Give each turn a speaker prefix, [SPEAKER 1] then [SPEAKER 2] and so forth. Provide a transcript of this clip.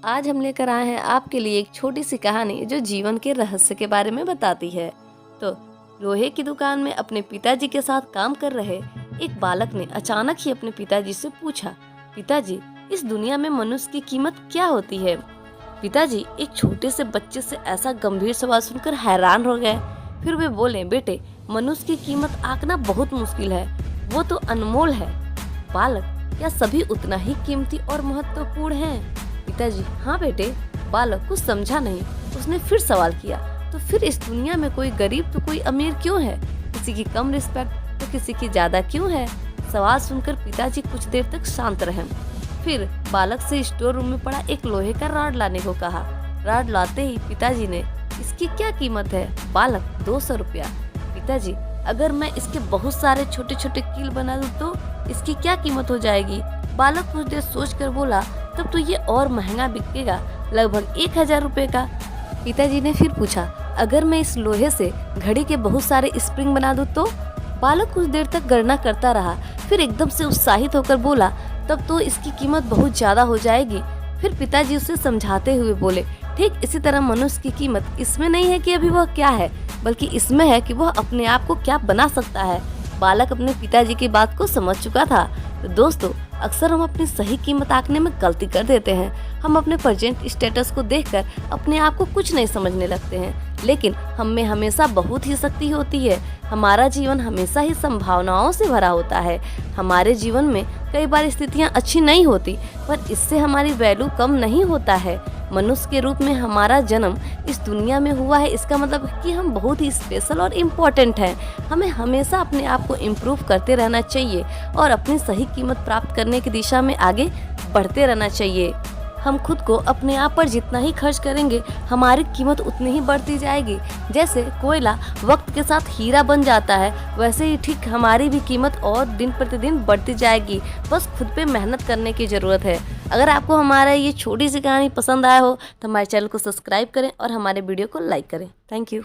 [SPEAKER 1] आज हम लेकर आए हैं आपके लिए एक छोटी सी कहानी जो जीवन के रहस्य के बारे में बताती है। तो लोहे की दुकान में अपने पिताजी के साथ काम कर रहे एक बालक ने अचानक ही अपने पिताजी से पूछा, पिताजी, इस दुनिया में मनुष्य की कीमत क्या होती है? पिताजी एक छोटे से बच्चे से ऐसा गंभीर सवाल सुनकर हैरान हो गए। फिर वे बोले, बेटे, मनुष्य की कीमत आंकना बहुत मुश्किल है, वो तो अनमोल है। बालक, क्या सभी उतना ही कीमती और महत्वपूर्ण हैं? पिताजी, हाँ बेटे। बालक कुछ समझा नहीं। उसने फिर सवाल किया, तो फिर इस दुनिया में कोई गरीब तो कोई अमीर क्यों है? किसी की कम रिस्पेक्ट तो किसी की ज्यादा क्यों है? सवाल सुनकर पिताजी कुछ देर तक शांत रहे। फिर बालक से स्टोर रूम में पड़ा एक लोहे का रॉड लाने को कहा। रॉड लाते ही पिताजी ने, इसकी क्या कीमत है? बालक, 200 रुपया। पिताजी, अगर मैं इसके बहुत सारे छोटे छोटे कील बना दूं तो इसकी क्या कीमत हो जाएगी? बालक कुछ देर सोचकर बोला, तब तो ये और महंगा बिकेगा, लगभग 1000 रुपए का। पिताजी ने फिर पूछा, अगर मैं इस लोहे से घड़ी के बहुत सारे स्प्रिंग बना दूं तो? बालक कुछ देर तक गणना करता रहा, फिर एकदम से उत्साहित होकर बोला, तब तो इसकी कीमत बहुत ज्यादा हो जाएगी। फिर पिताजी उसे समझाते हुए बोले, ठीक इसी तरह मनुष्य की कीमत इसमें नहीं है कि अभी वह क्या है, बल्कि इसमें है कि वह अपने आप को क्या बना सकता है। बालक अपने पिताजी की बात को समझ चुका था। तो दोस्तों, अक्सर हम अपनी सही कीमत आंकने में गलती कर देते हैं। हम अपने प्रेजेंट स्टेटस को देखकर अपने आप को कुछ नहीं समझने लगते हैं, लेकिन हम में हमेशा बहुत ही शक्ति होती है। हमारा जीवन हमेशा ही संभावनाओं से भरा होता है। हमारे जीवन में कई बार स्थितियां अच्छी नहीं होती, पर इससे हमारी वैल्यू कम नहीं होता है। मनुष्य के रूप में हमारा जन्म इस दुनिया में हुआ है, इसका मतलब है कि हम बहुत ही स्पेशल और इम्पोर्टेंट हैं। हमें हमेशा अपने आप को इम्प्रूव करते रहना चाहिए और अपनी सही कीमत प्राप्त करने की दिशा में आगे बढ़ते रहना चाहिए। हम खुद को अपने आप पर जितना ही खर्च करेंगे, हमारी कीमत उतनी ही बढ़ती जाएगी। जैसे कोयला वक्त के साथ हीरा बन जाता है, वैसे ही ठीक हमारी भी कीमत और दिन प्रतिदिन बढ़ती जाएगी। बस खुद पे मेहनत करने की ज़रूरत है। अगर आपको हमारा ये छोटी सी कहानी पसंद आया हो तो हमारे चैनल को सब्सक्राइब करें और हमारे वीडियो को लाइक करें। Thank you.